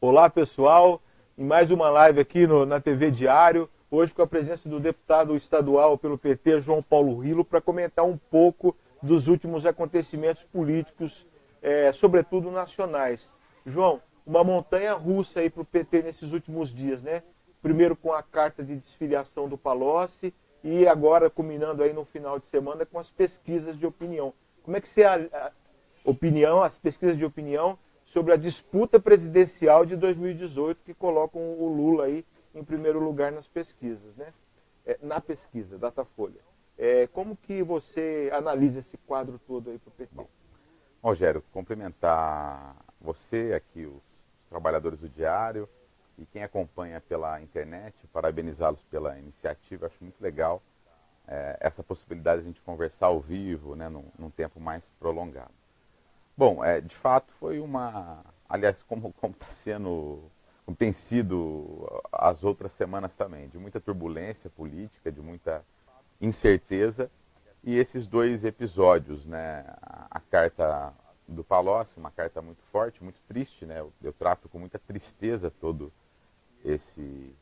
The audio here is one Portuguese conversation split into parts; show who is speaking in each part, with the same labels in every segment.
Speaker 1: Olá pessoal, em mais uma live aqui na TV Diário, hoje com a presença do deputado estadual pelo PT, João Paulo Rilo, para comentar um pouco dos últimos acontecimentos políticos, sobretudo nacionais. João, uma montanha russa aí para o PT nesses últimos dias, né? Primeiro com a carta de desfiliação do Palocci e agora culminando aí no final de semana com as pesquisas de opinião. Como é que você as pesquisas de opinião sobre a disputa presidencial de 2018 que colocam o Lula aí em primeiro lugar nas pesquisas, né? Na pesquisa, Datafolha. Como que você analisa esse quadro todo aí para o PT?
Speaker 2: Bom, Rogério, cumprimentar você aqui, os trabalhadores do Diário e quem acompanha pela internet, parabenizá-los pela iniciativa. Acho muito legal essa possibilidade de a gente conversar ao vivo, né, num tempo mais prolongado. Bom, de fato foi aliás, como tem sido as outras semanas também, de muita turbulência política, de muita incerteza, e esses dois episódios, né, a carta do Palocci, uma carta muito forte, muito triste, né, eu trato com muita tristeza todo esse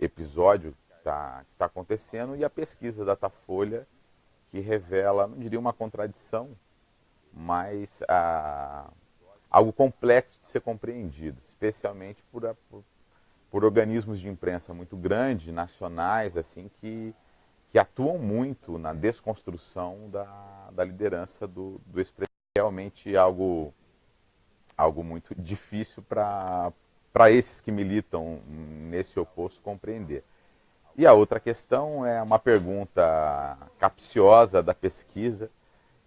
Speaker 2: episódio que está acontecendo, e a pesquisa da Datafolha, que revela, não diria uma contradição, mas algo complexo de ser compreendido, especialmente por organismos de imprensa muito grandes, nacionais, assim, que atuam muito na desconstrução da liderança do ex-presidente. Realmente algo muito difícil para esses que militam nesse oposto compreender. E a outra questão é uma pergunta capciosa da pesquisa,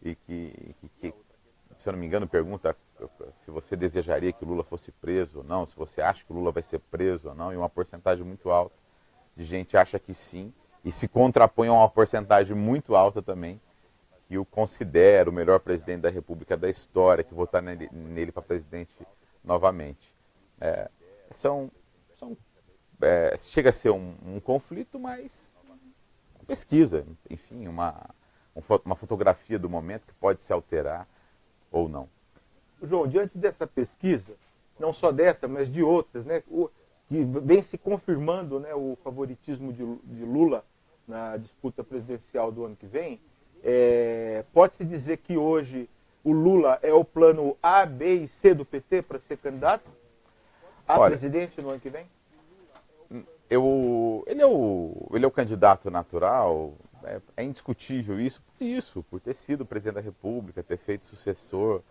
Speaker 2: e que, se eu não me engano, pergunta se você desejaria que o Lula fosse preso ou não, se você acha que o Lula vai ser preso ou não, e uma porcentagem muito alta de gente acha que sim, e se contrapõe a uma porcentagem muito alta também, que o considera o melhor presidente da República da história, que votar nele para presidente novamente. Chega a ser um conflito, mas uma pesquisa, enfim, uma fotografia do momento que pode se alterar ou não.
Speaker 1: João, diante dessa pesquisa, não só dessa, mas de outras, né, que vem se confirmando, né, o favoritismo de Lula na disputa presidencial do ano que vem, pode-se dizer que hoje o Lula é o plano A, B e C do PT para ser candidato a presidente no ano que vem?
Speaker 2: Ele é o candidato natural, é indiscutível isso, por ter sido presidente da República, ter feito sucessor,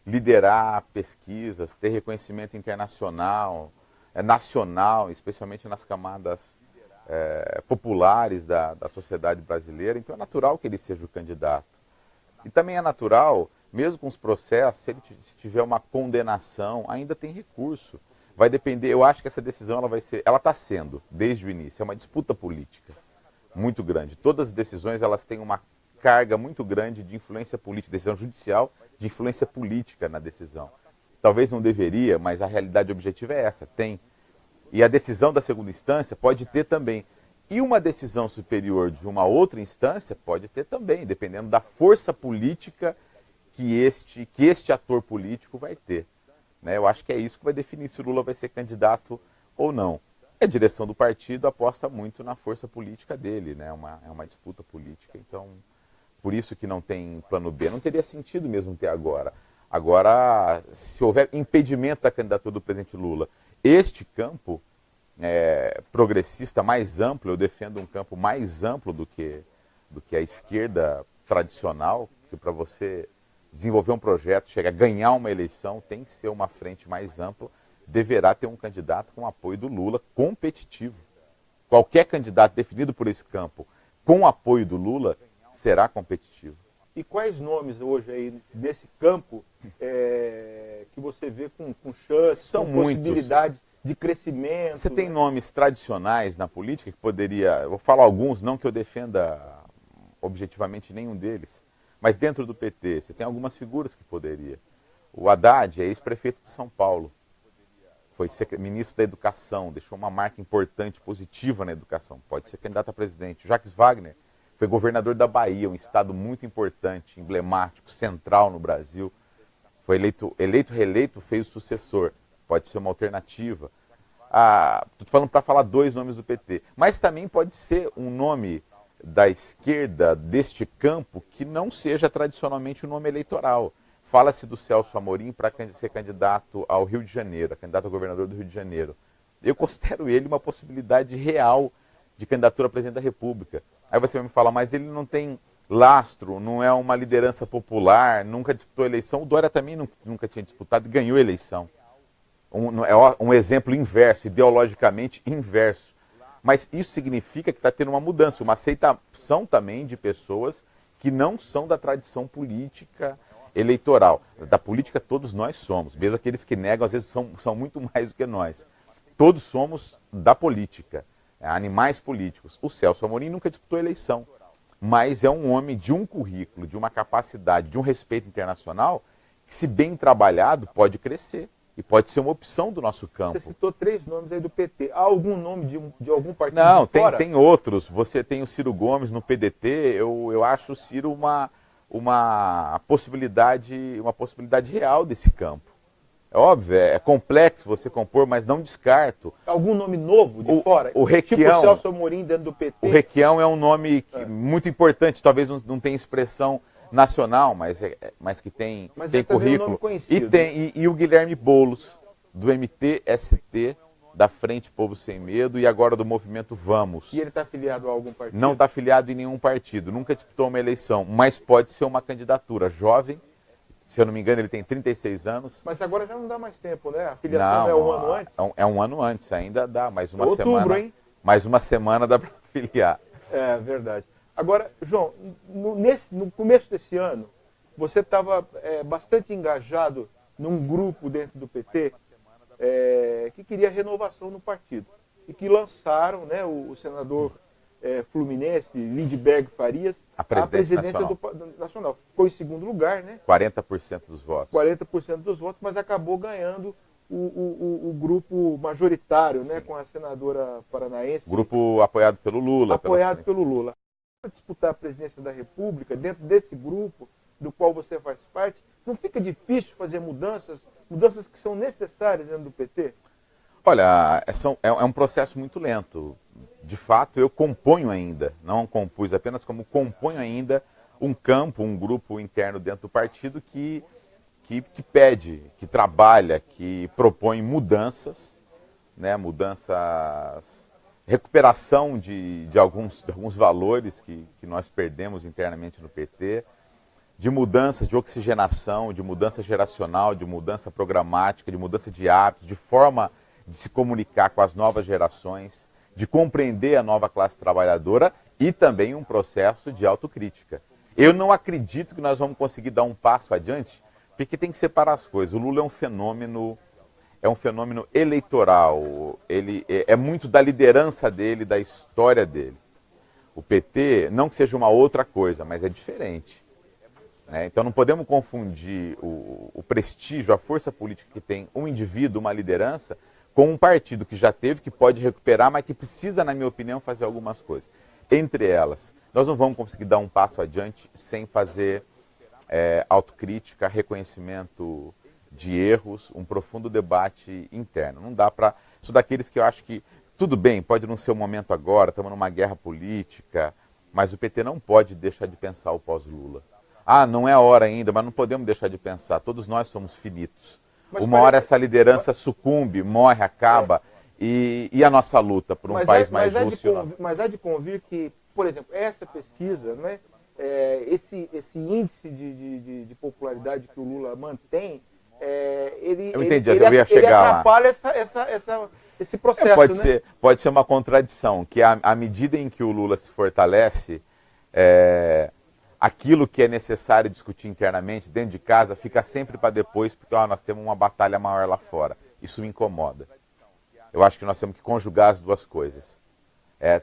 Speaker 2: liderar pesquisas, ter reconhecimento internacional, nacional, especialmente nas camadas populares da sociedade brasileira. Então é natural que ele seja o candidato. E também é natural, mesmo com os processos, se tiver uma condenação, ainda tem recurso. Vai depender, eu acho que essa decisão ela está sendo, desde o início, é uma disputa política muito grande. Todas as decisões elas têm uma carga muito grande de influência política, decisão judicial, de influência política na decisão. Talvez não deveria, mas a realidade objetiva é essa, tem. E a decisão da segunda instância pode ter também. E uma decisão superior de uma outra instância pode ter também, dependendo da força política que este ator político vai ter. Eu acho que é isso que vai definir se o Lula vai ser candidato ou não. A direção do partido aposta muito na força política dele, né? É uma disputa política. Então, por isso que não tem plano B. Não teria sentido mesmo ter agora. Agora, se houver impedimento da candidatura do presidente Lula, este campo progressista mais amplo, eu defendo um campo mais amplo do que a esquerda tradicional, que para você desenvolver um projeto, chegar a ganhar uma eleição, tem que ser uma frente mais ampla, deverá ter um candidato com apoio do Lula competitivo. Qualquer candidato definido por esse campo com apoio do Lula será competitivo.
Speaker 1: E quais nomes hoje aí desse campo que você vê com chance,
Speaker 2: São
Speaker 1: com
Speaker 2: muitos.
Speaker 1: Possibilidades de crescimento?
Speaker 2: Você tem nomes tradicionais na política que eu vou falar alguns, não que eu defenda objetivamente nenhum deles, mas dentro do PT, você tem algumas figuras que poderia. O Haddad é ex-prefeito de São Paulo. Foi ministro da Educação, deixou uma marca importante, positiva na educação. Pode ser candidato a presidente. O Jacques Wagner foi governador da Bahia, um estado muito importante, emblemático, central no Brasil. Foi reeleito, fez o sucessor. pode ser uma alternativa. Estou falando para falar dois nomes do PT, mas também pode ser um nome da esquerda deste campo que não seja tradicionalmente um nome eleitoral. Fala-se do Celso Amorim para ser candidato ao Rio de Janeiro, candidato a governador do Rio de Janeiro. Eu considero ele uma possibilidade real de candidatura a presidente da República. Aí você vai me falar, mas ele não tem lastro, não é uma liderança popular, nunca disputou eleição. O Dória também nunca tinha disputado e ganhou eleição. É um exemplo inverso, ideologicamente inverso. Mas isso significa que está tendo uma mudança, uma aceitação também de pessoas que não são da tradição política eleitoral. Da política todos nós somos, mesmo aqueles que negam às vezes são muito mais do que nós. Todos somos da política, animais políticos. O Celso Amorim nunca disputou eleição, mas é um homem de um currículo, de uma capacidade, de um respeito internacional, que se bem trabalhado pode crescer. E pode ser uma opção do nosso campo.
Speaker 1: Você citou 3 nomes aí do PT. Há algum nome de algum partido
Speaker 2: Não,
Speaker 1: de fora?
Speaker 2: tem outros. Você tem o Ciro Gomes no PDT. Eu acho o Ciro uma possibilidade real desse campo. É óbvio, é complexo você compor, mas não descarto.
Speaker 1: Algum nome novo de fora?
Speaker 2: O Requião,
Speaker 1: tipo o Celso Amorim dentro do PT?
Speaker 2: O Requião é um nome muito importante. Talvez não tenha expressão nacional, mas que tem currículo. E o Guilherme Boulos, do MTST, da Frente Povo Sem Medo, e agora do Movimento Vamos.
Speaker 1: E ele está afiliado a algum partido?
Speaker 2: Não está afiliado em nenhum partido, nunca disputou uma eleição, mas pode ser uma candidatura jovem. Se eu não me engano, ele tem 36 anos.
Speaker 1: Mas agora já não dá mais tempo, né? A filiação é um ano antes?
Speaker 2: É um ano antes, ainda dá, mais uma
Speaker 1: Outubro,
Speaker 2: semana.
Speaker 1: Hein?
Speaker 2: Mais uma semana dá para filiar.
Speaker 1: É verdade. Agora, João, no começo desse ano, você estava bastante engajado num grupo dentro do PT que queria renovação no partido. E que lançaram, né, o senador fluminense, Lindbergh Farias, a presidência do Nacional. Ficou em segundo lugar, né?
Speaker 2: 40% dos votos.
Speaker 1: 40% dos votos, mas acabou ganhando o grupo majoritário, né, com a senadora paranaense.
Speaker 2: Grupo apoiado pelo Lula.
Speaker 1: Apoiado pelo Lula. Para disputar a presidência da República, dentro desse grupo do qual você faz parte, não fica difícil fazer mudanças que são necessárias dentro do PT?
Speaker 2: Olha, é um processo muito lento. De fato, eu componho ainda, não compus apenas, como componho ainda um campo, um grupo interno dentro do partido que pede, que trabalha, que propõe mudanças, né, recuperação de alguns valores que nós perdemos internamente no PT, de mudanças de oxigenação, de mudança geracional, de mudança programática, de mudança de hábitos, de forma de se comunicar com as novas gerações, de compreender a nova classe trabalhadora e também um processo de autocrítica. Eu não acredito que nós vamos conseguir dar um passo adiante, porque tem que separar as coisas. O Lula é um fenômeno eleitoral, ele é muito da liderança dele, da história dele. O PT, não que seja uma outra coisa, mas é diferente. Né? Então não podemos confundir o prestígio, a força política que tem um indivíduo, uma liderança, com um partido que já teve, que pode recuperar, mas que precisa, na minha opinião, fazer algumas coisas. Entre elas, nós não vamos conseguir dar um passo adiante sem fazer autocrítica, reconhecimento de erros, um profundo debate interno. Não dá para... Sou daqueles que eu acho que, tudo bem, pode não ser o momento agora, estamos numa guerra política, mas o PT não pode deixar de pensar o pós-Lula. Não é a hora ainda, mas não podemos deixar de pensar. Todos nós somos finitos.
Speaker 1: Mas
Speaker 2: uma hora essa liderança sucumbe, morre, acaba, e a nossa luta por um país mais justo.
Speaker 1: Mas há de convir que, por exemplo, essa pesquisa, né, esse índice de popularidade que o Lula mantém, ele atrapalha esse processo.
Speaker 2: Pode ser uma contradição, que à medida em que o Lula se fortalece, aquilo que é necessário discutir internamente, dentro de casa, fica sempre para depois, porque nós temos uma batalha maior lá fora. Isso me incomoda. Eu acho que nós temos que conjugar as duas coisas.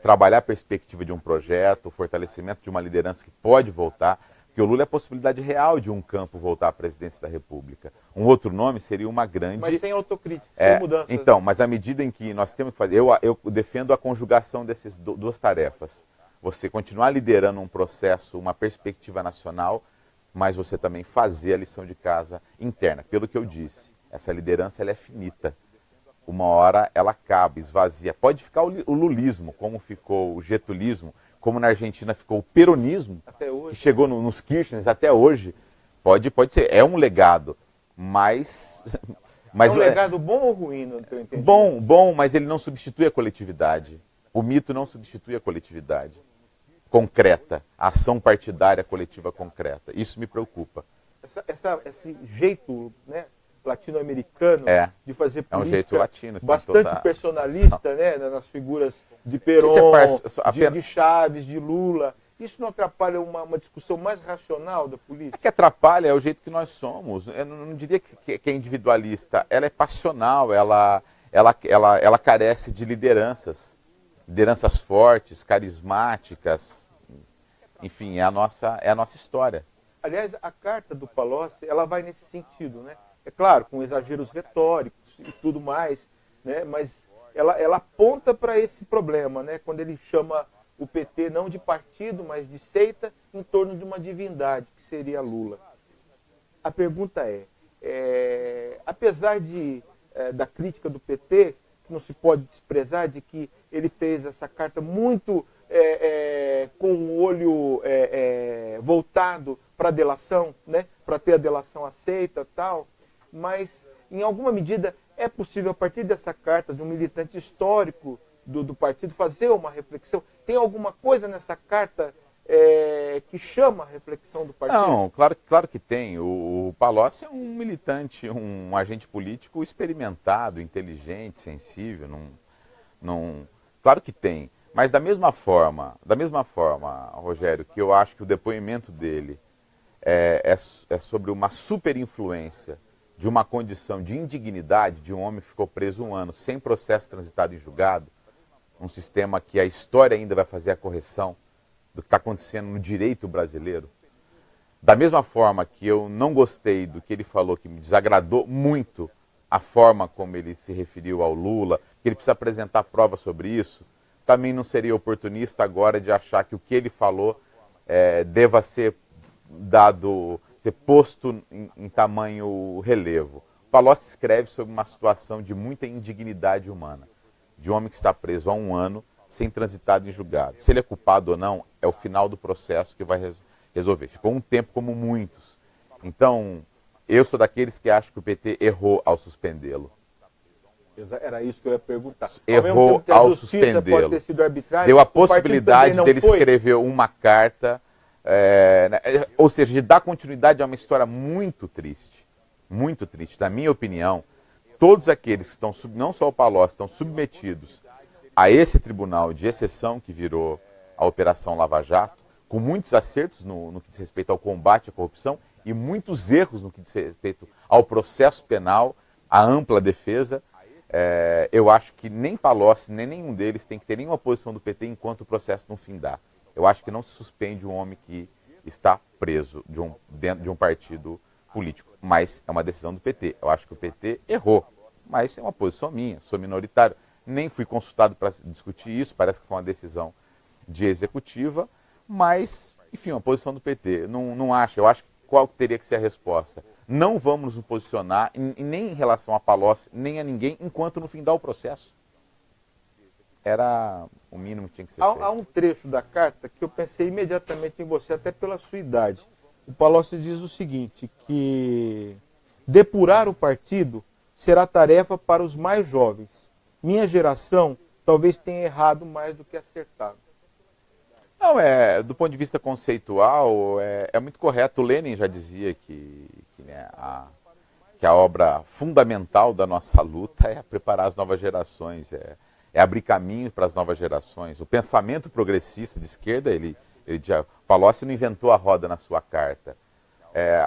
Speaker 2: Trabalhar a perspectiva de um projeto, o fortalecimento de uma liderança que pode voltar, porque o Lula é a possibilidade real de um campo voltar à presidência da República. Um outro nome seria uma grande...
Speaker 1: Mas sem autocrítica, sem mudanças.
Speaker 2: Então, mas à medida em que nós temos que fazer... Eu defendo a conjugação dessas duas tarefas. Você continuar liderando um processo, uma perspectiva nacional, mas você também fazer a lição de casa interna. Pelo que eu disse, Essa liderança ela é finita. Uma hora ela acaba, esvazia. Pode ficar o lulismo, como ficou o getulismo, como na Argentina ficou o peronismo,
Speaker 1: Até hoje.
Speaker 2: que chegou nos Kirchner até hoje. Pode ser, é um legado, mas...
Speaker 1: É um legado bom ou ruim, no teu entendimento?
Speaker 2: Bom, mas ele não substitui a coletividade. O mito não substitui a coletividade concreta, a ação partidária coletiva concreta. Isso me preocupa.
Speaker 1: Esse jeito, né, latino-americano de fazer política,
Speaker 2: é um jeito latino,
Speaker 1: bastante personalista, né, nas figuras de Perón, de Chávez, de Lula. Isso não atrapalha uma discussão mais racional da política?
Speaker 2: É que atrapalha, é o jeito que nós somos. Eu não diria que é individualista. Ela é passional, ela carece de lideranças. Lideranças fortes, carismáticas. Enfim, é a nossa história.
Speaker 1: Aliás, a carta do Palocci, ela vai nesse sentido, né? É claro, com exageros retóricos e tudo mais, né? Mas ela aponta para esse problema, né? Quando ele chama o PT não de partido, mas de seita em torno de uma divindade, que seria Lula. A pergunta apesar da crítica do PT, que não se pode desprezar, de que ele fez essa carta muito com o olho voltado para a delação, né? Para ter a delação aceita e tal, mas em alguma medida é possível, a partir dessa carta de um militante histórico do partido, fazer uma reflexão? Tem alguma coisa nessa carta que chama a reflexão do partido?
Speaker 2: Não, claro que tem. O Palocci é um militante, um agente político experimentado, inteligente, sensível. Claro que tem. Mas da mesma forma, Rogério, que eu acho que o depoimento dele é sobre uma superinfluência de uma condição de indignidade de um homem que ficou preso 1 ano sem processo transitado em julgado, um sistema que a história ainda vai fazer a correção do que está acontecendo no direito brasileiro. Da mesma forma que eu não gostei do que ele falou, que me desagradou muito a forma como ele se referiu ao Lula, que ele precisa apresentar prova sobre isso, também não seria oportunista agora de achar que o que ele falou deva ser posto em tamanho relevo. O Palocci escreve sobre uma situação de muita indignidade humana, de um homem que está preso há 1 ano, sem transitado em julgado. Se ele é culpado ou não, é o final do processo que vai resolver. Ficou um tempo como muitos. Então, eu sou daqueles que acham que o PT errou ao suspendê-lo.
Speaker 1: Era isso que eu ia perguntar.
Speaker 2: Errou ao suspendê-lo. Deu a possibilidade dele escrever uma carta, ou seja, de dar continuidade a uma história muito triste. Muito triste. Na minha opinião, todos aqueles que estão, não só o Palocci, estão submetidos a esse tribunal de exceção que virou a Operação Lava Jato, com muitos acertos no que diz respeito ao combate à corrupção e muitos erros no que diz respeito ao processo penal, à ampla defesa, eu acho que nem Palocci, nem nenhum deles tem que ter nenhuma posição do PT enquanto o processo não findar. Eu acho que não se suspende um homem que está preso dentro de um partido político, mas é uma decisão do PT. Eu acho que o PT errou, mas é uma posição minha, sou minoritário. Nem fui consultado para discutir isso, parece que foi uma decisão de executiva, mas, enfim, uma posição do PT. Não acho, eu acho que qual teria que ser a resposta? Não vamos nos posicionar, nem em relação a Palocci, nem a ninguém, enquanto não findar o processo. Era o mínimo que tinha que ser feito.
Speaker 1: Há um trecho da carta que eu pensei imediatamente em você, até pela sua idade. O Palocci diz o seguinte, que depurar o partido será tarefa para os mais jovens. Minha geração talvez tenha errado mais do que acertado.
Speaker 2: Não, do ponto de vista conceitual, é muito correto. O Lenin já dizia que a obra fundamental da nossa luta é preparar as novas gerações, é abrir caminho para as novas gerações. O pensamento progressista de esquerda, Palocci não inventou a roda na sua carta.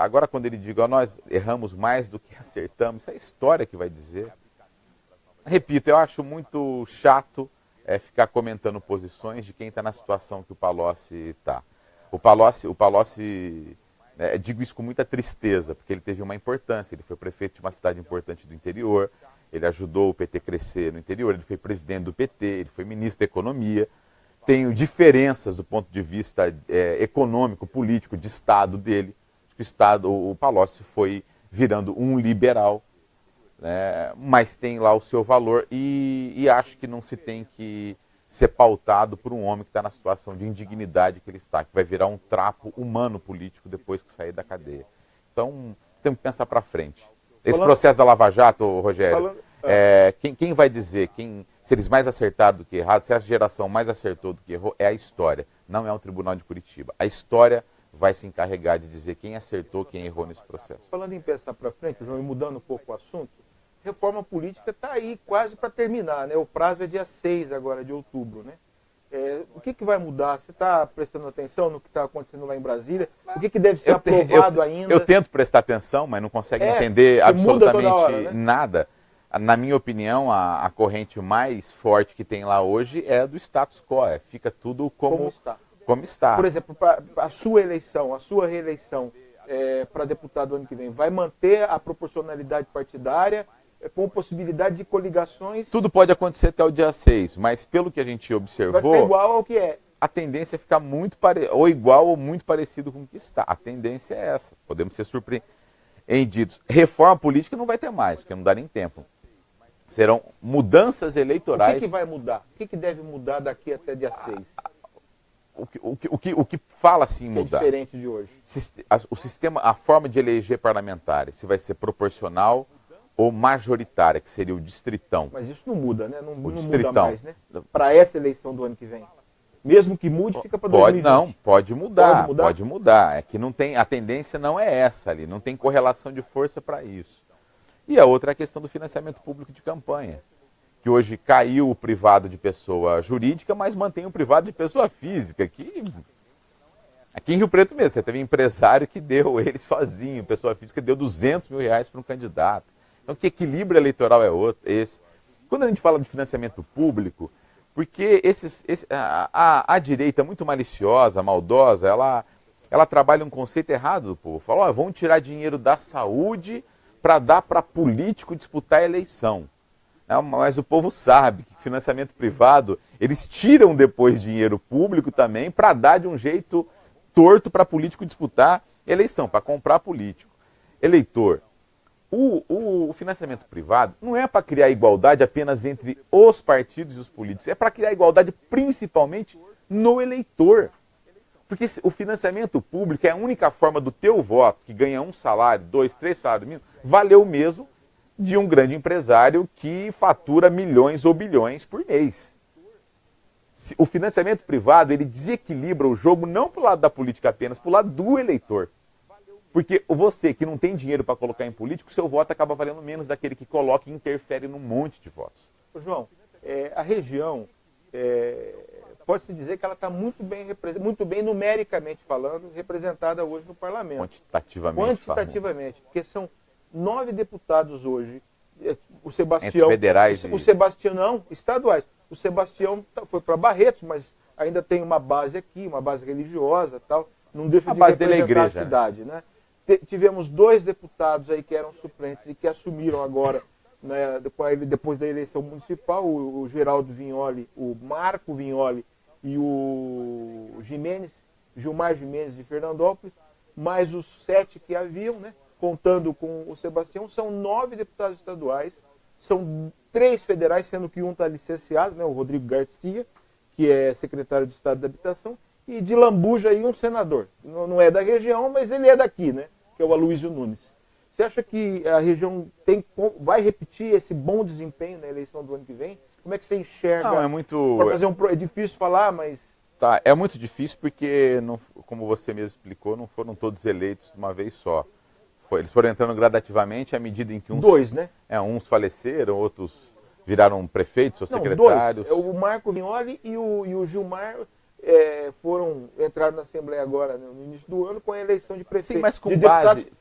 Speaker 2: Agora, quando ele diz, nós erramos mais do que acertamos, isso é a história que vai dizer. Repito, eu acho muito chato ficar comentando posições de quem está na situação que o Palocci está. O Palocci, digo isso com muita tristeza, porque ele teve uma importância, ele foi prefeito de uma cidade importante do interior, ele ajudou o PT a crescer no interior, ele foi presidente do PT, ele foi ministro da Economia. Tenho diferenças do ponto de vista econômico, político, de Estado dele. O Palocci foi virando um liberal. né, mas tem lá o seu valor e acho que não se tem que ser pautado por um homem que está na situação de indignidade que ele está, que vai virar um trapo humano político depois que sair da cadeia. Então, temos que pensar para frente. Esse processo da Lava Jato, Rogério, quem vai dizer, se eles mais acertaram do que erraram, se a geração mais acertou do que errou, é a história, não é o Tribunal de Curitiba. A história vai se encarregar de dizer quem acertou, quem errou nesse processo.
Speaker 1: Falando em pensar para frente, João, e mudando um pouco o assunto, reforma política está aí quase para terminar, né? O prazo é dia 6 agora de outubro, né? O que vai mudar? Você está prestando atenção no que está acontecendo lá em Brasília? O que deve ser aprovado ainda?
Speaker 2: Eu tento prestar atenção, mas não consigo entender absolutamente
Speaker 1: hora, né?
Speaker 2: nada. Na minha opinião, a corrente mais forte que tem lá hoje é do status quo. Fica tudo como está.
Speaker 1: Por exemplo, a sua eleição, a sua reeleição para deputado ano que vem, vai manter a proporcionalidade partidária com possibilidade de coligações?
Speaker 2: Tudo pode acontecer até o dia 6, mas pelo que a gente observou...
Speaker 1: Vai ficar igual ao que é.
Speaker 2: A tendência é ficar ou igual ou muito parecido com o que está. A tendência é essa. Podemos ser surpreendidos. Reforma política não vai ter mais, porque não dá nem tempo. Serão mudanças eleitorais...
Speaker 1: O que vai mudar? O que deve mudar daqui até dia 6?
Speaker 2: O que fala assim mudar?
Speaker 1: É diferente de hoje.
Speaker 2: O sistema, a forma de eleger parlamentares, se vai ser proporcional ou majoritária, que seria o distritão.
Speaker 1: Mas isso não muda, né? Não
Speaker 2: distritão.
Speaker 1: Muda mais, né? Para essa eleição do ano que vem. Mesmo que mude, fica para 2020.
Speaker 2: Não, pode mudar. Pode mudar. É que não tem, a tendência não é essa ali, não tem correlação de força para isso. E a outra é a questão do financiamento público de campanha, que hoje caiu o privado de pessoa jurídica, mas mantém o privado de pessoa física, que aqui em Rio Preto mesmo, você teve um empresário que deu ele sozinho, pessoa física deu R$200 mil para um candidato. Então, que equilíbrio eleitoral é esse? Quando a gente fala de financiamento público, porque a direita muito maliciosa, maldosa, ela trabalha um conceito errado do povo. Fala, vamos tirar dinheiro da saúde para dar para político disputar a eleição. Mas o povo sabe que financiamento privado, eles tiram depois dinheiro público também para dar de um jeito torto para político disputar eleição, para comprar político. Eleitor, o financiamento privado não é para criar igualdade apenas entre os partidos e os políticos, é para criar igualdade principalmente no eleitor. Porque o financiamento público é a única forma do teu voto, que ganha 1 salário, 2, 3 salários mínimos, valer o mesmo de um grande empresário que fatura milhões ou bilhões por mês. O financiamento privado, ele desequilibra o jogo não para o lado da política apenas, para o lado do eleitor. Porque você que não tem dinheiro para colocar em político, seu voto acaba valendo menos daquele que coloca e interfere num monte de votos.
Speaker 1: João, a região, pode-se dizer que ela está muito bem numericamente falando, representada hoje no parlamento.
Speaker 2: Quantitativamente.
Speaker 1: Porque são 9 deputados hoje. O Sebastião...
Speaker 2: Entre federais
Speaker 1: o Sebastião, não, estaduais. O Sebastião foi para Barretos, mas ainda tem uma base aqui, uma base religiosa e tal. Não deixa de representar a cidade, né? Tivemos 2 deputados aí que eram suplentes e que assumiram agora, né, depois da eleição municipal, o Geraldo Vignoli, o Marco Vignoli e o Gilmar Gimenez de Fernandópolis, mais os 7 que haviam, né, contando com o Sebastião, são 9 deputados estaduais, são 3 federais, sendo que um está licenciado, né, o Rodrigo Garcia, que é secretário de Estado da Habitação, e de lambuja aí um senador. Não é da região, mas ele é daqui, né, que é o Aloysio Nunes. Você acha que a região vai repetir esse bom desempenho na eleição do ano que vem? Como é que você enxerga?
Speaker 2: Não, é muito...
Speaker 1: É difícil falar, mas...
Speaker 2: Tá, é muito difícil porque, como você mesmo explicou, não foram todos eleitos de uma vez só. Eles foram entrando gradativamente à medida em que uns...
Speaker 1: 2, né?
Speaker 2: Uns faleceram, outros viraram prefeitos ou secretários.
Speaker 1: 2. O Marco Vignoli e o Gilmar entraram na Assembleia agora, né, no início do ano, com a eleição de prefeito.
Speaker 2: Sim, mas com base...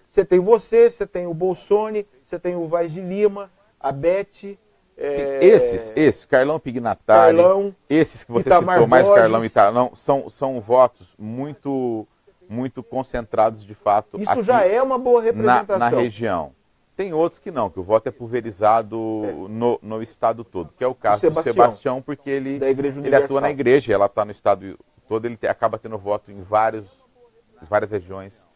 Speaker 1: Você tem o Bolsoni, você tem o Vaz de Lima, a Beth...
Speaker 2: Sim, esses, Carlão Pignatari, esses que você
Speaker 1: Itamar
Speaker 2: citou, mais
Speaker 1: Borges.
Speaker 2: Carlão e Itamar, são votos muito concentrados de fato.
Speaker 1: Isso
Speaker 2: aqui,
Speaker 1: já é uma boa representação.
Speaker 2: Na região. Tem outros que não, que o voto é pulverizado no estado todo, que é o caso do Sebastião, porque ele atua na igreja, ela está no estado todo, ele acaba tendo voto em várias regiões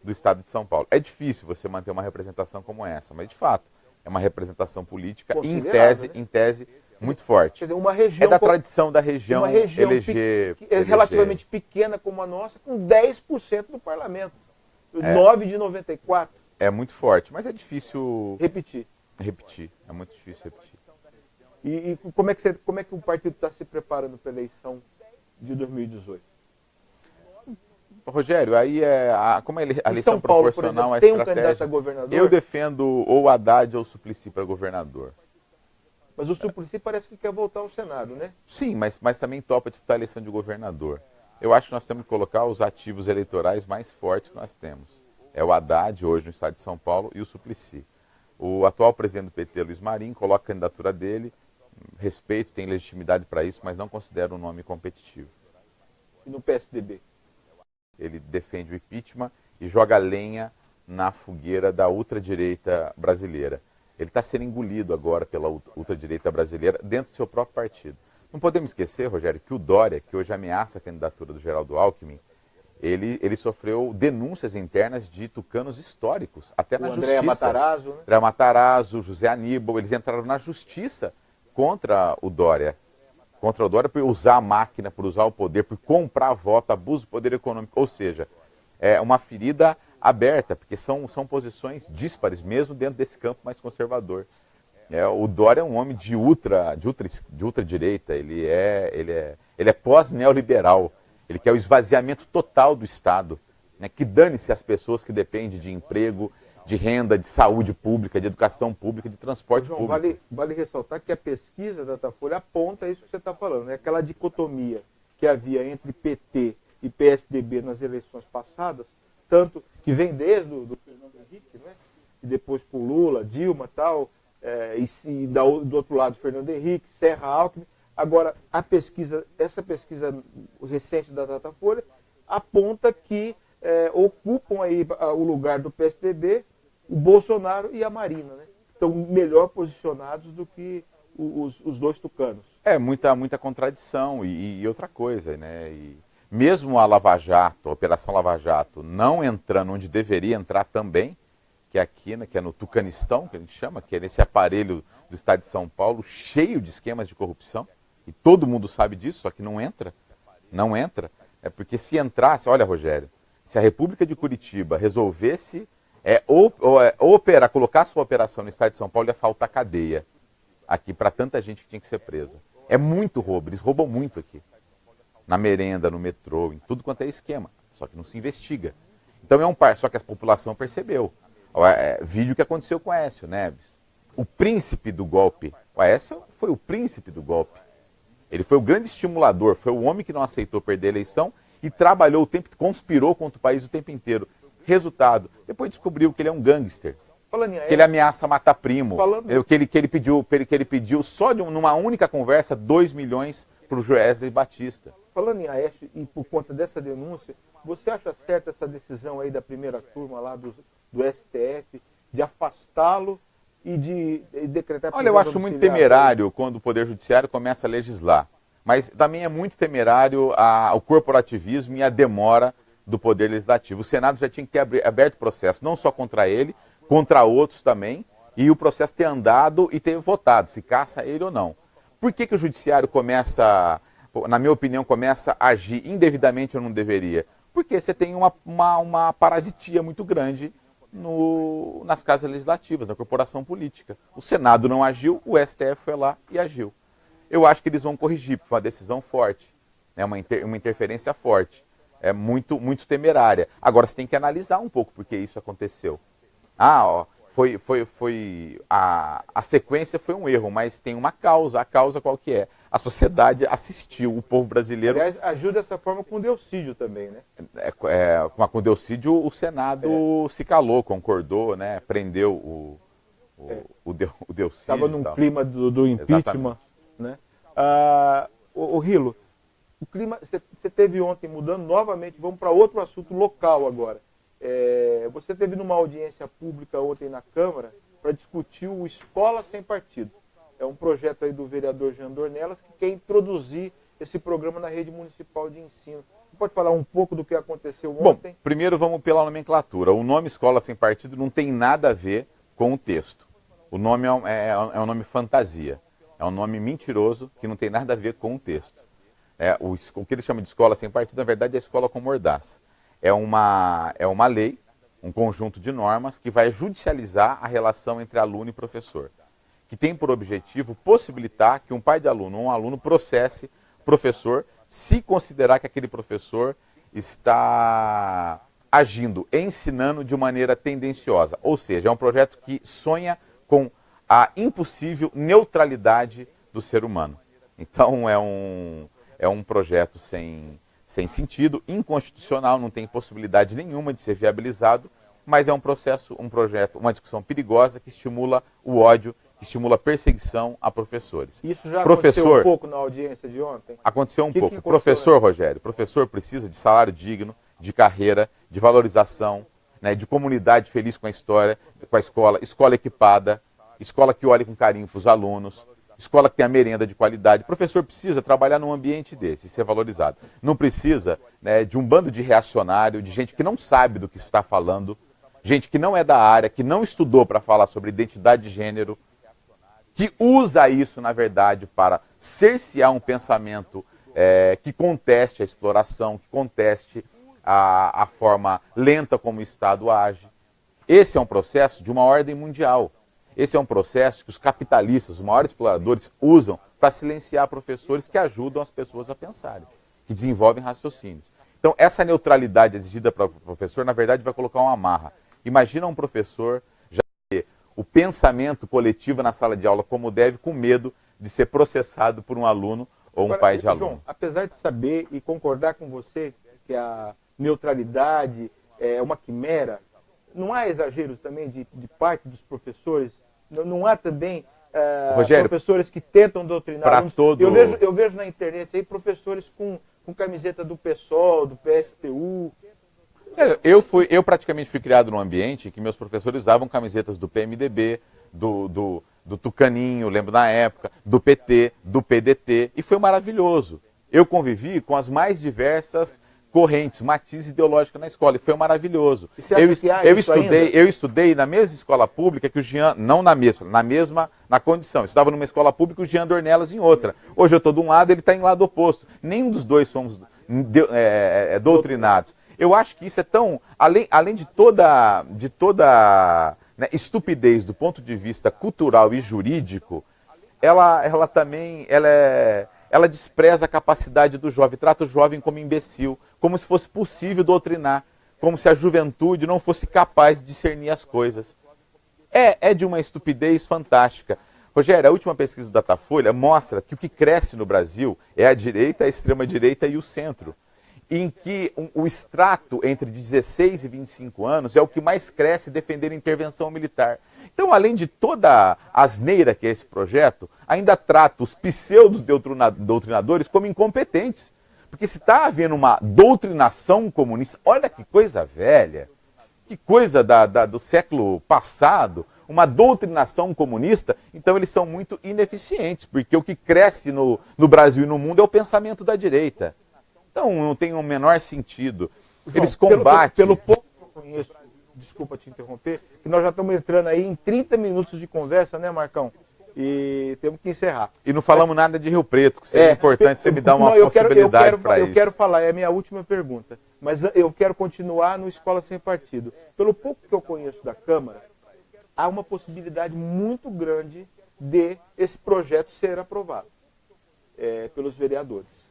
Speaker 2: do Estado de São Paulo. É difícil você manter uma representação como essa, mas de fato é uma representação política em tese muito forte.
Speaker 1: Quer dizer, uma região
Speaker 2: é da tradição da região, eleger
Speaker 1: relativamente pequena como a nossa, com 10% do parlamento. 9 de 94.
Speaker 2: É muito forte, mas é difícil
Speaker 1: repetir.
Speaker 2: É muito difícil repetir.
Speaker 1: E como é que o partido está se preparando para a eleição de 2018?
Speaker 2: Rogério, aí como a eleição
Speaker 1: São Paulo,
Speaker 2: proporcional,
Speaker 1: por exemplo,
Speaker 2: a
Speaker 1: tem
Speaker 2: estratégia,
Speaker 1: um candidato a governador?
Speaker 2: Eu defendo ou Haddad ou Suplicy para governador.
Speaker 1: Mas o Suplicy parece que quer voltar ao Senado, né?
Speaker 2: Sim, mas também topa disputar a eleição de governador. Eu acho que nós temos que colocar os ativos eleitorais mais fortes que nós temos. É o Haddad, hoje no estado de São Paulo, e o Suplicy. O atual presidente do PT, Luiz Marinho, coloca a candidatura dele, respeito, tem legitimidade para isso, mas não considera um nome competitivo.
Speaker 1: E no PSDB?
Speaker 2: Ele defende o impeachment e joga lenha na fogueira da ultradireita brasileira. Ele está sendo engolido agora pela ultradireita brasileira dentro do seu próprio partido. Não podemos esquecer, Rogério, que o Dória, que hoje ameaça a candidatura do Geraldo Alckmin, ele sofreu denúncias internas de tucanos históricos, até na justiça.
Speaker 1: André Matarazzo, né?
Speaker 2: André Matarazzo, José Aníbal, eles entraram na justiça contra o Dória por usar a máquina, por usar o poder, por comprar voto, abuso do poder econômico. Ou seja, é uma ferida aberta, porque são posições díspares, mesmo dentro desse campo mais conservador. O Dória é um homem de ultradireita, ele é pós-neoliberal. Ele quer o esvaziamento total do Estado, né, que dane-se as pessoas que dependem de emprego, de renda, de saúde pública, de educação pública, de transporte
Speaker 1: João,
Speaker 2: público.
Speaker 1: Vale ressaltar que a pesquisa da Datafolha aponta isso que você está falando, né? Aquela dicotomia que havia entre PT e PSDB nas eleições passadas, tanto que vem desde do Fernando Henrique, né? E depois por Lula, Dilma e tal, do outro lado Fernando Henrique, Serra, Alckmin. Agora, essa pesquisa recente da Datafolha aponta que ocupam aí o lugar do PSDB, o Bolsonaro e a Marina, né? Estão melhor posicionados do que os dois tucanos.
Speaker 2: Muita contradição e outra coisa, né? E mesmo a Lava Jato, a Operação Lava Jato, não entrando onde deveria entrar também, que é aqui, né, que é no Tucanistão, que a gente chama, que é nesse aparelho do estado de São Paulo, cheio de esquemas de corrupção, e todo mundo sabe disso, só que não entra. Não entra. É porque se entrasse, olha, Rogério, se a República de Curitiba resolvesse colocasse sua operação no estado de São Paulo, ia faltar cadeia aqui para tanta gente que tinha que ser presa. É muito roubo, eles roubam muito aqui. Na merenda, no metrô, em tudo quanto é esquema. Só que não se investiga. Então só que a população percebeu. Vídeo que aconteceu com o Aécio Neves. O príncipe do golpe. O Aécio foi o príncipe do golpe. Ele foi o grande estimulador, foi o homem que não aceitou perder a eleição e trabalhou conspirou contra o país o tempo inteiro. Resultado, depois descobriu que ele é um gangster. Que ele ameaça matar primo. Que ele pediu só numa única conversa 2 milhões para o Joesley Batista.
Speaker 1: Falando em Aécio, e por conta dessa denúncia, você acha certa essa decisão aí da primeira turma lá do STF de afastá-lo e de decretar...
Speaker 2: Olha, eu acho muito temerário quando o Poder Judiciário começa a legislar. Mas também é muito temerário o corporativismo e a demora do Poder Legislativo. O Senado já tinha que ter aberto processo, não só contra ele, contra outros também, e o processo ter andado e ter votado, se caça ele ou não. Por que o Judiciário começa, na minha opinião, começa a agir indevidamente ou não deveria? Porque você tem uma parasitia muito grande nas casas legislativas, na corporação política. O Senado não agiu, o STF foi lá e agiu. Eu acho que eles vão corrigir, porque foi uma decisão forte, né, uma interferência forte, muito temerária. Agora você tem que analisar um pouco por que isso aconteceu. A sequência foi um erro, mas tem uma causa. A causa qual que é? A sociedade assistiu, o povo brasileiro...
Speaker 1: Aliás, ajuda dessa forma com o Delcídio também, né?
Speaker 2: Com o Delcídio, o Senado se calou, concordou, né? Prendeu o Delcídio.
Speaker 1: Estava num clima do impeachment. Né? O Rilo, o clima, você teve ontem mudando novamente, vamos para outro assunto local agora. Você teve numa audiência pública ontem na Câmara para discutir o Escola Sem Partido. É um projeto aí do vereador Jean Dornelas que quer introduzir esse programa na rede municipal de ensino. Pode falar um pouco do que aconteceu
Speaker 2: Bom,
Speaker 1: ontem?
Speaker 2: primeiro vamos pela nomenclatura. O nome Escola Sem Partido não tem nada a ver com o texto. O nome é um nome fantasia. É um nome mentiroso que não tem nada a ver com o texto. O que ele chama de Escola Sem Partido, na verdade, é Escola com Mordaça. É uma lei, um conjunto de normas que vai judicializar a relação entre aluno e professor, que tem por objetivo possibilitar que um pai de aluno ou um aluno processe professor se considerar que aquele professor está agindo, ensinando de maneira tendenciosa. Ou seja, é um projeto que sonha com a impossível neutralidade do ser humano. Então é um projeto sem sentido, inconstitucional, não tem possibilidade nenhuma de ser viabilizado, mas é um projeto, uma discussão perigosa que estimula o ódio, que estimula a perseguição a professores.
Speaker 1: Isso já aconteceu um pouco na audiência de ontem?
Speaker 2: Aconteceu um pouco. Professor, Rogério, professor precisa de salário digno, de carreira, de valorização, né, de comunidade feliz com a história, com a escola, escola equipada, escola que olhe com carinho para os alunos, escola que tenha merenda de qualidade. O professor precisa trabalhar num ambiente desse e ser valorizado. Não precisa, né, de um bando de reacionário, de gente que não sabe do que está falando, gente que não é da área, que não estudou para falar sobre identidade de gênero, que usa isso, na verdade, para cercear um pensamento que conteste a exploração, que conteste a forma lenta como o Estado age. Esse é um processo de uma ordem mundial. Esse é um processo que os capitalistas, os maiores exploradores, usam para silenciar professores que ajudam as pessoas a pensarem, que desenvolvem raciocínios. Então, essa neutralidade exigida para o professor, na verdade, vai colocar uma amarra. Imagina um professor já ter o pensamento coletivo na sala de aula como deve, com medo de ser processado por um aluno ou um pai de aluno.
Speaker 1: João, apesar de saber e concordar com você que a neutralidade é uma quimera, não há exageros também de parte dos professores? Não há também
Speaker 2: Rogério,
Speaker 1: professores que tentam doutrinar alunos?
Speaker 2: todo...
Speaker 1: eu vejo na internet aí professores com camiseta do PSOL, do PSTU.
Speaker 2: Eu praticamente fui criado num ambiente que meus professores usavam camisetas do PMDB, do Tucaninho, lembro na época, do PT, do PDT, e foi maravilhoso. Eu convivi com as mais diversas correntes, matizes ideológicas na escola, e foi maravilhoso. Eu estudei na mesma escola pública que o Jean, não na mesma condição. Eu estava numa escola pública e o Jean Dornelas em outra. Hoje eu estou de um lado, ele está em lado oposto. Nenhum dos dois somos doutrinados. Eu acho que isso é tão, além de toda né, estupidez do ponto de vista cultural e jurídico, ela também ela despreza a capacidade do jovem, trata o jovem como imbecil, como se fosse possível doutrinar, como se a juventude não fosse capaz de discernir as coisas. É de uma estupidez fantástica. Rogério, a última pesquisa do Datafolha mostra que o que cresce no Brasil é a direita, a extrema-direita e o centro, em que o extrato entre 16 e 25 anos é o que mais cresce defendendo intervenção militar. Então, além de toda a asneira que é esse projeto, ainda trata os pseudos doutrinadores como incompetentes. Porque se está havendo uma doutrinação comunista, olha que coisa velha, que coisa do século passado, uma doutrinação comunista, então eles são muito ineficientes, porque o que cresce no Brasil e no mundo é o pensamento da direita. Então não tem o menor sentido.
Speaker 1: João,
Speaker 2: eles combatem...
Speaker 1: Pelo pouco que eu conheço, desculpa te interromper, que nós já estamos entrando aí em 30 minutos de conversa, né, Marcão? E temos que encerrar.
Speaker 2: E não falamos nada de Rio Preto, que seria importante você me dar uma possibilidade para isso.
Speaker 1: Eu quero falar, é a minha última pergunta, mas eu quero continuar no Escola Sem Partido. Pelo pouco que eu conheço da Câmara, há uma possibilidade muito grande de esse projeto ser aprovado pelos vereadores.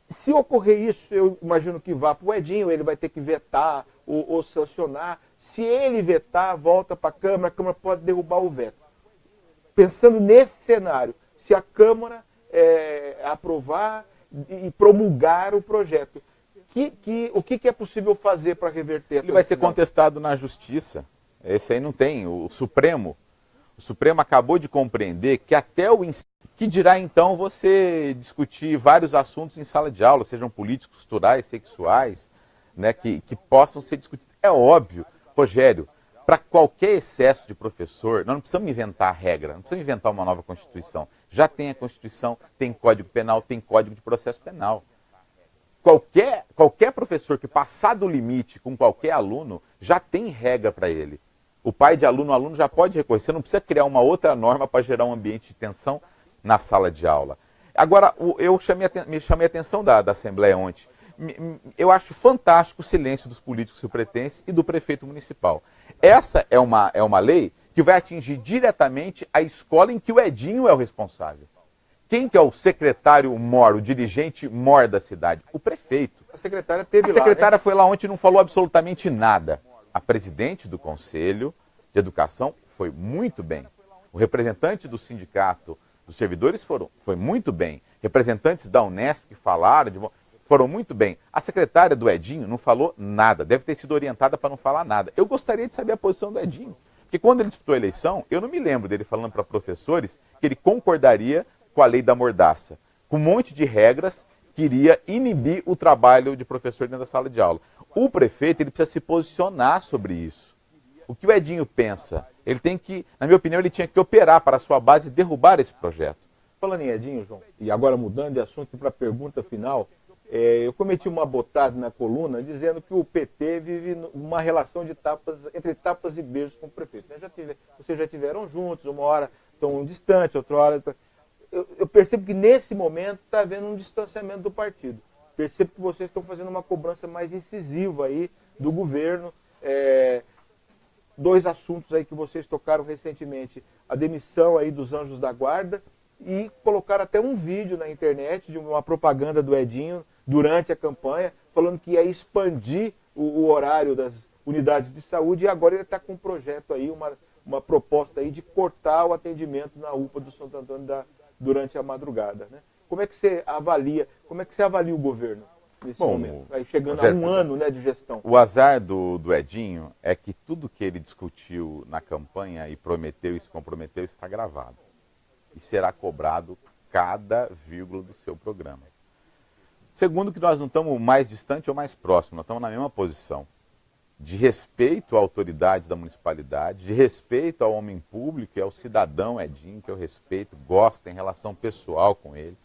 Speaker 1: Se ocorrer isso, eu imagino que vá para o Edinho, ele vai ter que vetar ou sancionar. Se ele vetar, volta para a Câmara pode derrubar o veto. Pensando nesse cenário, se a Câmara aprovar e promulgar o projeto, o que é possível fazer para reverter essa
Speaker 2: decisão? Ele vai ser
Speaker 1: decisão?
Speaker 2: contestado na Justiça. Esse aí não tem. O Supremo acabou de compreender que até o ensino, que dirá então você discutir vários assuntos em sala de aula, sejam políticos, culturais, sexuais, né, que possam ser discutidos. É óbvio, Rogério, para qualquer excesso de professor, nós não precisamos inventar regra, não precisamos inventar uma nova Constituição. Já tem a Constituição, tem Código Penal, tem Código de Processo Penal. qualquer professor que passar do limite com qualquer aluno, já tem regra para ele. O pai de aluno, o aluno já pode recorrer. Você não precisa criar uma outra norma para gerar um ambiente de tensão na sala de aula. Agora, me chamei a atenção da Assembleia ontem. Eu acho fantástico o silêncio dos políticos sul-pretenses e do prefeito municipal. Essa é uma lei que vai atingir diretamente a escola em que o Edinho é o responsável. Quem que é o secretário mor, o dirigente mor da cidade? O prefeito.
Speaker 1: A secretária teve lá.
Speaker 2: A secretária foi lá ontem e não falou absolutamente nada. A presidente do Conselho de Educação foi muito bem. O representante do sindicato dos servidores foi muito bem. Representantes da Unesp que falaram, foram muito bem. A secretária do Edinho não falou nada. Deve ter sido orientada para não falar nada. Eu gostaria de saber a posição do Edinho. Porque quando ele disputou a eleição, eu não me lembro dele falando para professores que ele concordaria com a lei da mordaça, com um monte de regras que iria inibir o trabalho de professor dentro da sala de aula. O prefeito ele precisa se posicionar sobre isso. O que o Edinho pensa? Ele tem que, na minha opinião, ele tinha que operar para a sua base e derrubar esse projeto.
Speaker 1: Falando em Edinho, João, e agora mudando de assunto para a pergunta final, eu cometi uma botada na coluna dizendo que o PT vive uma relação de entre tapas e beijos com o prefeito. Vocês já tiveram juntos, uma hora estão distantes, outra hora... Eu percebo que nesse momento está havendo um distanciamento do partido. Percebo que vocês estão fazendo uma cobrança mais incisiva aí do governo. Dois assuntos aí que vocês tocaram recentemente, a demissão aí dos Anjos da Guarda e colocaram até um vídeo na internet de uma propaganda do Edinho durante a campanha, falando que ia expandir o horário das unidades de saúde e agora ele está com um projeto aí, uma proposta aí de cortar o atendimento na UPA do Santo Antônio durante a madrugada, né? Como é que você avalia o governo nesse momento? Aí chegando a um ano, né, de gestão.
Speaker 2: O azar do Edinho é que tudo que ele discutiu na campanha e prometeu e se comprometeu está gravado. E será cobrado cada vírgula do seu programa. Segundo, que nós não estamos mais distante ou mais próximo, nós estamos na mesma posição. De respeito à autoridade da municipalidade, de respeito ao homem público e ao cidadão Edinho, que eu respeito, gosto, em relação pessoal com ele.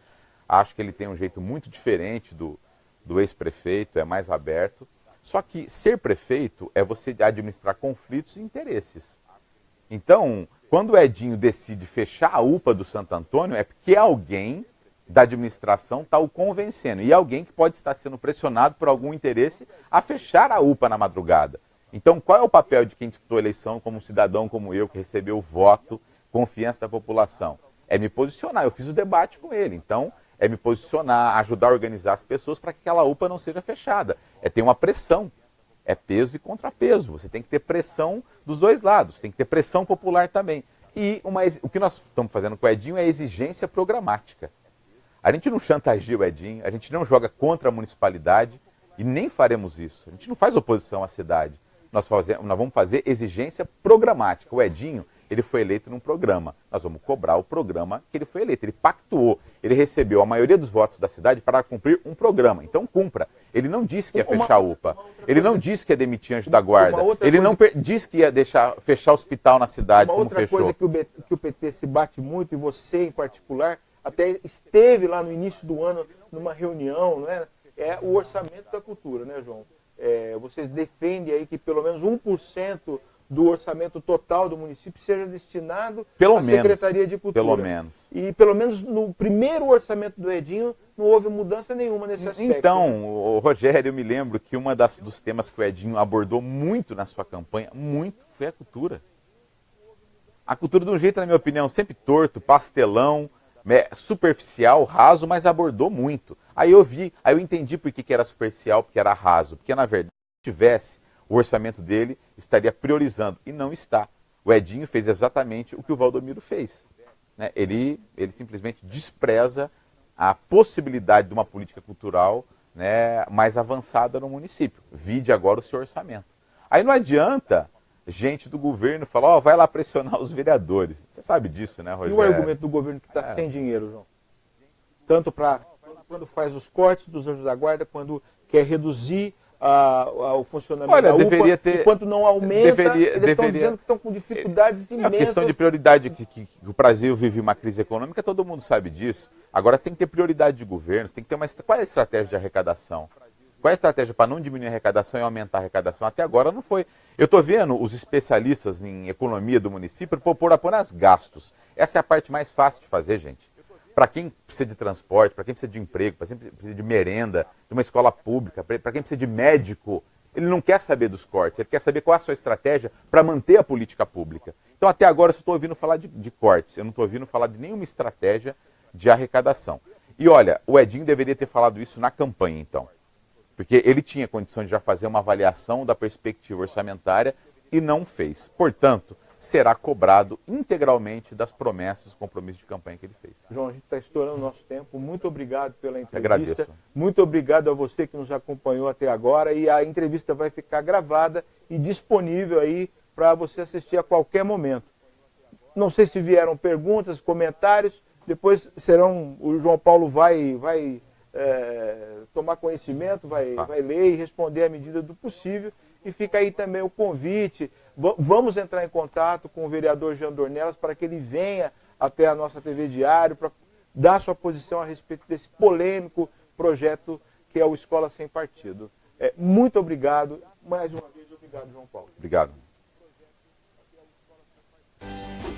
Speaker 2: Acho que ele tem um jeito muito diferente do ex-prefeito, é mais aberto. Só que ser prefeito é você administrar conflitos e interesses. Então, quando o Edinho decide fechar a UPA do Santo Antônio, é porque alguém da administração está o convencendo. E alguém que pode estar sendo pressionado por algum interesse a fechar a UPA na madrugada. Então, qual é o papel de quem disputou a eleição como um cidadão como eu, que recebeu o voto, confiança da população? É me posicionar. Eu fiz o debate com ele. Então, é me posicionar, ajudar a organizar as pessoas para que aquela UPA não seja fechada. É ter uma pressão. É peso e contrapeso. Você tem que ter pressão dos dois lados. Tem que ter pressão popular também. E o que nós estamos fazendo com o Edinho é exigência programática. A gente não chantageia o Edinho, a gente não joga contra a municipalidade e nem faremos isso. A gente não faz oposição à cidade. Nós vamos fazer exigência programática. O Edinho, ele foi eleito num programa. Nós vamos cobrar o programa que ele foi eleito. Ele pactuou, ele recebeu a maioria dos votos da cidade para cumprir um programa. Então cumpra. Ele não disse que ia fechar a UPA. Ele não disse que ia demitir Anjo da Guarda. Ele não disse que ia fechar o hospital na cidade, como fechou.
Speaker 1: Uma outra coisa que o PT se bate muito, e você em particular, até esteve lá no início do ano numa reunião, né? É o orçamento da cultura, né, João? Vocês defendem aí que pelo menos 1% do orçamento total do município seja destinado à Secretaria de Cultura.
Speaker 2: Pelo menos.
Speaker 1: E pelo menos no primeiro orçamento do Edinho não houve mudança nenhuma nesse aspecto.
Speaker 2: Então, Rogério, eu me lembro que dos temas que o Edinho abordou muito na sua campanha, foi a cultura. A cultura de um jeito, na minha opinião, sempre torto, pastelão, superficial, raso, mas abordou muito. Aí eu entendi por que era superficial, porque era raso. Porque, na verdade, se tivesse, o orçamento dele estaria priorizando. E não está. O Edinho fez exatamente o que o Valdomiro fez. Né? Ele simplesmente despreza a possibilidade de uma política cultural, né, mais avançada no município. Vide agora o seu orçamento. Aí não adianta gente do governo falar, vai lá pressionar os vereadores. Você sabe disso, né, Rogério?
Speaker 1: E o argumento do governo que está sem dinheiro, João? Tanto para quando faz os cortes dos Anjos da Guarda, quando quer reduzir o funcionamento da UPA,
Speaker 2: deveria ter,
Speaker 1: enquanto não aumenta, eles estão dizendo que estão com dificuldades imensas.
Speaker 2: A questão de prioridade, que o Brasil vive uma crise econômica, todo mundo sabe disso. Agora tem que ter prioridade de governo, tem que ter qual é a estratégia de arrecadação? Qual é a estratégia para não diminuir a arrecadação e aumentar a arrecadação? Até agora não foi. Eu estou vendo os especialistas em economia do município propor apenas gastos. Essa é a parte mais fácil de fazer, gente. Para quem precisa de transporte, para quem precisa de emprego, para quem precisa de merenda, de uma escola pública, para quem precisa de médico, ele não quer saber dos cortes, ele quer saber qual é a sua estratégia para manter a política pública. Então até agora eu estou ouvindo falar de cortes, eu não estou ouvindo falar de nenhuma estratégia de arrecadação. E olha, o Edinho deveria ter falado isso na campanha então. Porque ele tinha condição de já fazer uma avaliação da perspectiva orçamentária e não fez. Portanto, será cobrado integralmente das promessas e compromissos de campanha que ele fez.
Speaker 1: João, a gente está estourando o nosso tempo. Muito obrigado pela entrevista.
Speaker 2: Agradeço.
Speaker 1: Muito obrigado a você que nos acompanhou até agora. E a entrevista vai ficar gravada e disponível aí para você assistir a qualquer momento. Não sei se vieram perguntas, comentários. Depois o João Paulo vai tomar conhecimento, vai ler e responder à medida do possível. E fica aí também o convite. Vamos entrar em contato com o vereador Jean Dornelas para que ele venha até a nossa TV Diário para dar sua posição a respeito desse polêmico projeto que é o Escola Sem Partido. Muito obrigado. Mais uma vez, obrigado, João Paulo.
Speaker 2: Obrigado.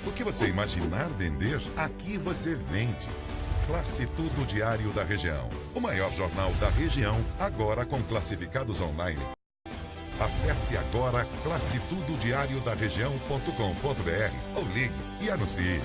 Speaker 3: O que você imaginar vender, aqui você vende. Classe Tudo Diário da Região. O maior jornal da região, agora com classificados online. Acesse agora classetudodiariodaregião.com.br ou ligue e anuncie.